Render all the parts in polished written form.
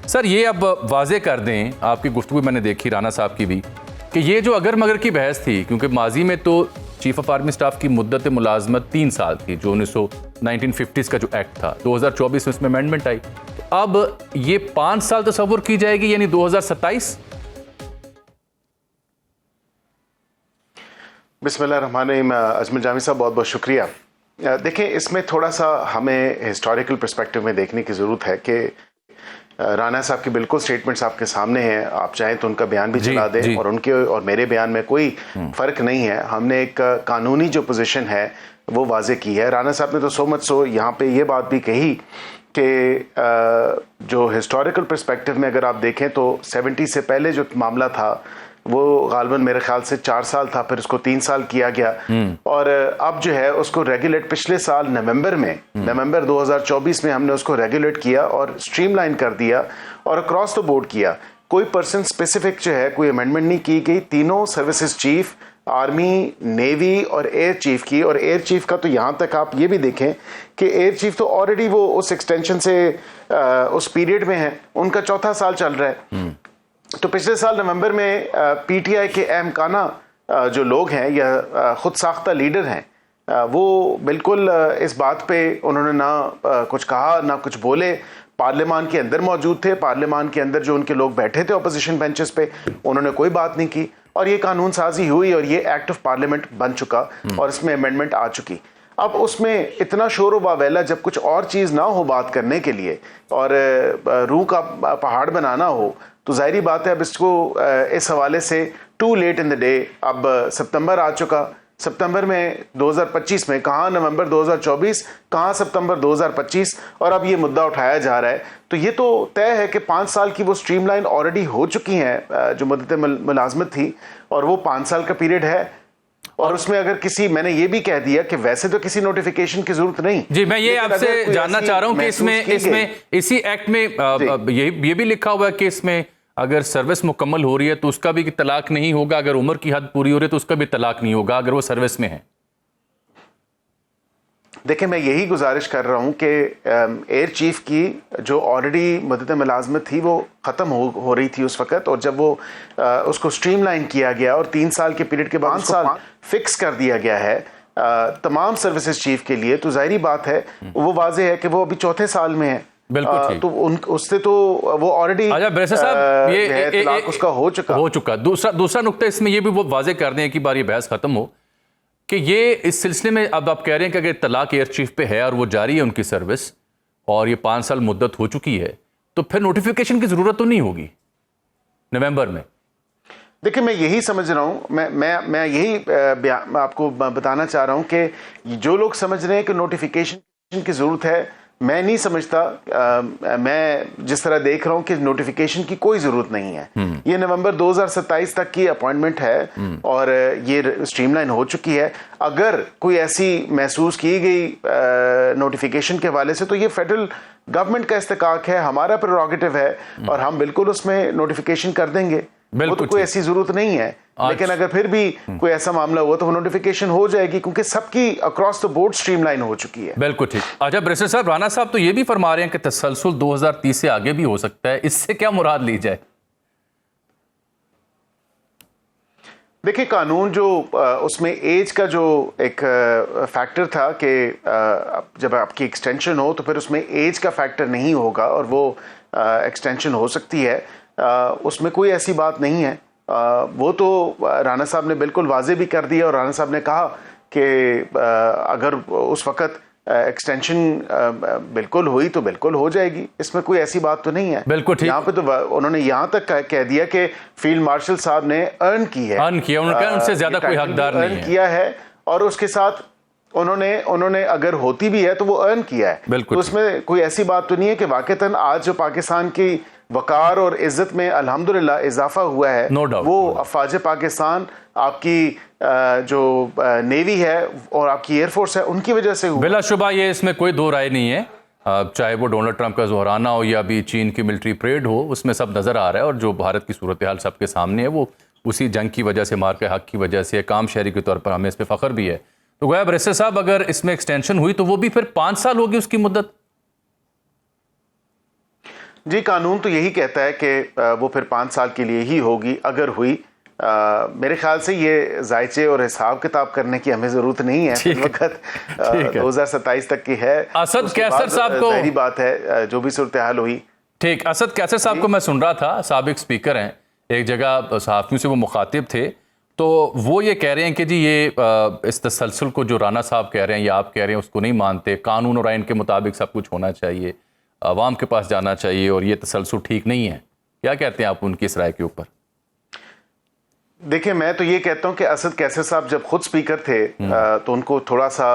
سر یہ اب واضح کر دیں، آپ کی گفتگو میں نے دیکھی رانا صاحب کی بھی، کہ یہ جو اگر مگر کی بحث تھی، کیونکہ ماضی میں تو چیف آف آرمی سٹاف کی مدت ملازمت 3 سال تھی، جو 1950 کا جو ایکٹ تھا، 2024 میں اس میں امینڈمنٹ آئی، تو اب یہ 5 سال تصور کی جائے گی، یعنی 2027؟ بسم اللہ الرحمن الرحیم۔ اجمل جامی صاحب بہت بہت شکریہ۔ دیکھیں، اس میں تھوڑا سا ہمیں ہسٹوریکل پرسپیکٹو میں دیکھنے کی ضرورت ہے کہ رانا صاحب کی بالکل سٹیٹمنٹس آپ کے سامنے ہیں، آپ چاہیں تو ان کا بیان بھی چلا دیں، اور ان کے اور میرے بیان میں کوئی فرق نہیں ہے۔ ہم نے ایک قانونی جو پوزیشن ہے وہ واضح کی ہے۔ رانا صاحب نے تو سو مچ سو یہاں پہ یہ بات بھی کہی کہ جو ہسٹوریکل پرسپیکٹو میں اگر آپ دیکھیں تو 70 سے پہلے جو معاملہ تھا وہ غالباً میرے خیال سے 4 سال تھا، پھر اس کو 3 سال کیا گیا، اور اب جو ہے اس کو ریگولیٹ پچھلے سال نومبر 2024 میں ہم نے اس کو ریگولیٹ کیا اور سٹریم لائن کر دیا اور اکراس دا بورڈ کیا۔ کوئی پرسن اسپیسیفک جو ہے کوئی امینڈمنٹ نہیں کی گئی، تینوں سروسز چیف، آرمی، نیوی اور ایئر چیف کی، اور ایئر چیف کا تو یہاں تک آپ یہ بھی دیکھیں کہ ایئر چیف تو آلریڈی وہ اس ایکسٹینشن سے اس پیریڈ میں ہیں، ان کا 4تھا سال چل رہا ہے۔ تو پچھلے سال نومبر میں پی ٹی آئی کے اہم کانا جو لوگ ہیں یا خود ساختہ لیڈر ہیں، وہ بالکل اس بات پہ انہوں نے نہ کچھ کہا نہ کچھ بولے۔ پارلیمان کے اندر موجود تھے، پارلیمان کے اندر جو ان کے لوگ بیٹھے تھے اپوزیشن بینچز پہ، انہوں نے کوئی بات نہیں کی، اور یہ قانون سازی ہوئی اور یہ ایکٹ آف پارلیمنٹ بن چکا اور اس میں امینڈمنٹ آ چکی۔ اب اس میں اتنا شور و واویلا جب کچھ اور چیز نہ ہو بات کرنے کے لیے اور روح کا پہاڑ بنانا ہو، تو ظاہری بات ہے اب اس کو اس حوالے سے too late in the day. اب ستمبر آ چکا، ستمبر میں 2025 میں کہاں نومبر 2024، کہاں ستمبر 2025، اور اب یہ مدعا اٹھایا جا رہا ہے۔ تو یہ تو طے ہے کہ 5 سال کی وہ سٹریم لائن آلریڈی ہو چکی ہیں جو مدت ملازمت تھی، اور وہ 5 سال کا پیریڈ ہے، اور اس میں اگر میں نے یہ بھی کہہ دیا کہ ویسے تو کسی نوٹیفیکیشن کی ضرورت نہیں۔ جی، میں یہ آپ سے جاننا چاہ رہا ہوں کہ اس میں اسی ایکٹ میں یہ بھی لکھا ہوا ہے کہ اس میں اگر سروس مکمل ہو رہی ہے تو اس کا بھی طلاق نہیں ہوگا، اگر عمر کی حد پوری ہو رہی ہے تو اس کا بھی طلاق نہیں ہوگا اگر وہ سروس میں ہے۔ دیکھیں، میں یہی گزارش کر رہا ہوں کہ ایئر چیف کی جو آلریڈی مدت ملازمت تھی وہ ختم ہو رہی تھی اس وقت، اور جب وہ اس کو سٹریم لائن کیا گیا اور 3 سال کے پیریڈ کے بعد 5 سال فکس کر دیا گیا ہے تمام سروسز چیف کے لیے، تو ظاہری بات ہے وہ واضح ہے کہ وہ ابھی 4تھے سال میں ہے۔ بالکل، تو اس سے تو وہ آلریڈی بریسر صاحب یہ طلاق اس کا ہو چکا۔ دوسرا نقطہ اس میں یہ بھی وہ واضح کر دیں کہ بار یہ بحث ختم ہو کہ یہ اس سلسلے میں اب آپ کہہ رہے ہیں کہ اگر طلاق ایئر چیف پہ ہے اور وہ جاری ہے ان کی سروس اور یہ 5 سال مدت ہو چکی ہے، تو پھر نوٹیفیکیشن کی ضرورت تو نہیں ہوگی نومبر میں؟ دیکھیں، میں یہی سمجھ رہا ہوں، میں یہی آپ کو بتانا چاہ رہا ہوں کہ جو لوگ سمجھ رہے ہیں کہ نوٹیفیکیشن کی ضرورت ہے، میں نہیں سمجھتا۔ میں جس طرح دیکھ رہا ہوں کہ نوٹیفیکیشن کی کوئی ضرورت نہیں ہے۔ یہ نومبر 2027 تک کی اپوائنٹمنٹ ہے اور یہ سٹریم لائن ہو چکی ہے۔ اگر کوئی ایسی محسوس کی گئی نوٹیفیکیشن کے حوالے سے تو یہ فیڈرل گورنمنٹ کا استحقاق ہے، ہمارا پریروگیٹو ہے، اور ہم بالکل اس میں نوٹیفیکیشن کر دیں گے، وہ تو کوئی ایسی ضرورت نہیں ہے۔ لیکن اگر پھر بھی کوئی ایسا معاملہ ہوا تو وہ نوٹیفیکیشن ہو جائے گی، کیونکہ سب کی across the board streamline ہو چکی ہے۔ بالکل ٹھیک۔ اچھا بریسر صاحب، رانا صاحب تو یہ بھی فرما رہے ہیں کہ تسلسل 2030 سے آگے بھی ہو سکتا ہے، اس سے کیا مراد لی جائے؟ دیکھیں، قانون جو اس میں ایج کا جو ایک فیکٹر تھا کہ جب آپ کی ایکسٹینشن ہو تو پھر اس میں ایج کا فیکٹر نہیں ہوگا اور وہ ایکسٹینشن ہو سکتی ہے، اس میں کوئی ایسی بات نہیں ہے۔ وہ تو رانا صاحب نے بالکل واضح بھی کر دیا، اور رانا صاحب نے کہا کہ اگر اس وقت ایکسٹینشن بالکل ہوئی تو بالکل ہو جائے گی، اس میں کوئی ایسی بات تو نہیں ہے۔ بالکل ٹھیک۔ یہاں پہ تو انہوں نے یہاں تک کہہ دیا کہ فیلڈ مارشل صاحب نے ارن کی ہے، ان سے زیادہ کوئی حقدار نہیں ہے، کیا ہے، اور اس کے ساتھ انہوں نے اگر ہوتی بھی ہے تو وہ ارن کیا ہے۔ تو اس میں کوئی ایسی بات تو نہیں ہے کہ واقعتاً آج جو پاکستان کی وقار اور عزت میں الحمدللہ اضافہ ہوا ہے، وہ افواج پاکستان، آپ کی جو نیوی ہے اور آپ کی ایئر فورس ہے، ان کی وجہ سے ہوا۔ بلا شبہ یہ اس میں کوئی دو رائے نہیں ہے، چاہے وہ ڈونلڈ ٹرمپ کا ظہرانہ ہو یا بھی چین کی ملٹری پریڈ ہو، اس میں سب نظر آ رہا ہے، اور جو بھارت کی صورتحال سب کے سامنے ہے وہ اسی جنگ کی وجہ سے، مار کے حق کی وجہ سے، ایک عام شہری کے طور پر ہمیں اس پہ فخر بھی ہے۔ تو گویا بریسر صاحب، اگر اس میں ایکسٹینشن ہوئی تو وہ بھی پھر 5 سال ہوگی اس کی مدت؟ جی قانون تو یہی کہتا ہے کہ وہ پھر 5 سال کے لیے ہی ہوگی اگر ہوئی. میرے خیال سے یہ ذائچے اور حساب کتاب کرنے کی ہمیں ضرورت نہیں ہے. اس وقت 2027 تک کی ہے. اسد کیسر صاحب کو ظاہری بات ہے جو بھی صورتحال ہوئی. ٹھیک. اسد کیسر صاحب کو میں سن رہا تھا, سابق سپیکر ہیں, ایک جگہ صحافیوں سے وہ مخاطب تھے, تو وہ یہ کہہ رہے ہیں کہ جی یہ اس تسلسل کو جو رانا صاحب کہہ رہے ہیں یا آپ کہہ رہے ہیں اس کو نہیں مانتے, قانون اور آئین کے مطابق سب کچھ ہونا چاہیے, عوام کے پاس جانا چاہیے, اور یہ تسلسل ٹھیک نہیں ہے. کیا کہتے ہیں آپ ان کی اس رائے کے اوپر؟ دیکھیں میں تو یہ کہتا ہوں کہ اسد کیسر صاحب جب خود سپیکر تھے تو ان کو تھوڑا سا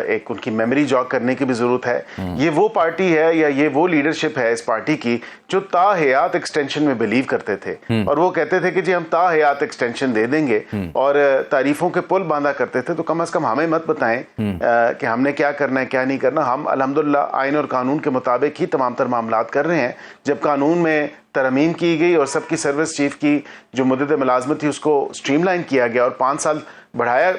ایک ان کی میموری جاگ کرنے کی بھی ضرورت ہے. یہ وہ پارٹی ہے یا یہ وہ لیڈرشپ ہے اس پارٹی کی جو تا حیات ایکسٹینشن میں بلیو کرتے تھے, اور وہ کہتے تھے کہ جی ہم تا حیات ایکسٹینشن دے دیں گے, اور تعریفوں کے پل باندھا کرتے تھے. تو کم از کم ہمیں مت بتائیں کہ ہم نے کیا کرنا ہے کیا نہیں کرنا. ہم الحمدللہ آئین اور قانون کے مطابق ہی تمام تر معاملات کر رہے ہیں. جب قانون میں ترمیم کی گئی اور سب کی سروس چیف کی جو مدت ملازمت تھی اس کو سٹریم لائن کیا گیا اور 5 سال بڑھایا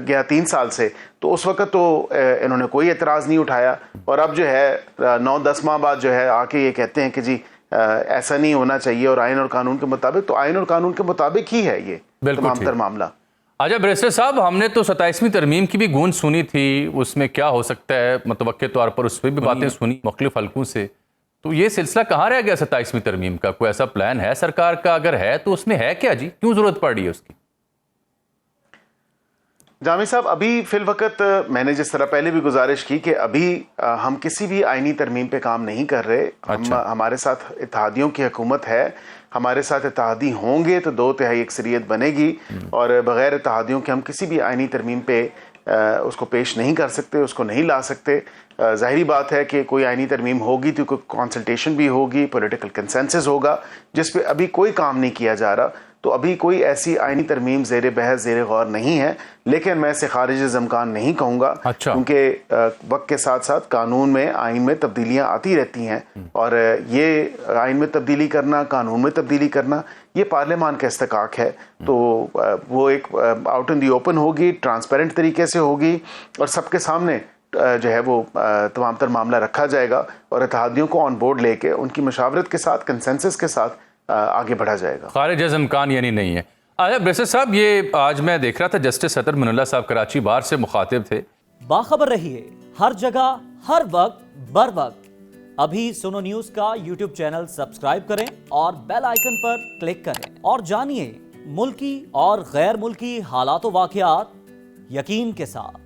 گیا 3 سال سے, تو اس وقت تو انہوں نے کوئی اعتراض نہیں اٹھایا. اور اب جو ہے 9-10 ماہ بعد جو ہے آ کے یہ کہتے ہیں کہ جی ایسا نہیں ہونا چاہیے اور آئین اور قانون کے مطابق. تو آئین اور قانون کے مطابق ہی ہے یہ تمام تر معاملہ. اچھا بیرسٹر صاحب, ہم نے تو 27ویں ترمیم کی بھی گونج سنی تھی, اس میں کیا ہو سکتا ہے متوقع طور پر, اس پہ بھی باتیں سنی مختلف حلقوں سے. تو یہ سلسلہ کہاں رہ گیا 27ویں ترمیم کا؟ کوئی ایسا پلان ہے سرکار کا؟ اگر ہے تو اس میں ہے کیا جی, کیوں ضرورت پڑ رہی ہے اس کی؟ جامی صاحب ابھی فی الوقت میں نے جس طرح پہلے بھی گزارش کی کہ ابھی ہم کسی بھی آئینی ترمیم پہ کام نہیں کر رہے. ہمارے ساتھ اتحادیوں کی حکومت ہے, ہمارے ساتھ اتحادی ہوں گے تو 2/3 اکثریت بنے گی, اور بغیر اتحادیوں کے ہم کسی بھی آئینی ترمیم پہ اس کو پیش نہیں کر سکتے, اس کو نہیں لا سکتے. ظاہری بات ہے کہ کوئی آئینی ترمیم ہوگی تو کوئی کانسلٹیشن بھی ہوگی, پولیٹیکل کنسنسس ہوگا, جس پہ ابھی کوئی کام نہیں کیا جا رہا. تو ابھی کوئی ایسی آئینی ترمیم زیر بحث زیر غور نہیں ہے, لیکن میں اسے خارج از امکان نہیں کہوں گا, کیونکہ وقت کے ساتھ ساتھ قانون میں آئین میں تبدیلیاں آتی رہتی ہیں, اور یہ آئین میں تبدیلی کرنا, قانون میں تبدیلی کرنا, یہ پارلیمان کا استحقاق ہے. تو وہ ایک آؤٹ ان دی اوپن ہوگی, ٹرانسپیرنٹ طریقے سے ہوگی, اور سب کے سامنے جو ہے وہ تمام تر معاملہ رکھا جائے گا, اور اتحادیوں کو آن بورڈ لے کے ان کی مشاورت کے ساتھ کنسنسس کے ساتھ آگے بڑھا جائے گا. خارج از امکان یعنی نہیں ہے. اچھا بیرسٹر صاحب, یہ آج میں دیکھ رہا تھا جسٹس عطر من اللہ صاحب کراچی بار سے مخاطب تھے. باخبر رہیے ہر جگہ ہر وقت بر وقت. ابھی سنو نیوز کا یوٹیوب چینل سبسکرائب کریں اور بیل آئیکن پر کلک کریں, اور جانیے ملکی اور غیر ملکی حالات و واقعات یقین کے ساتھ.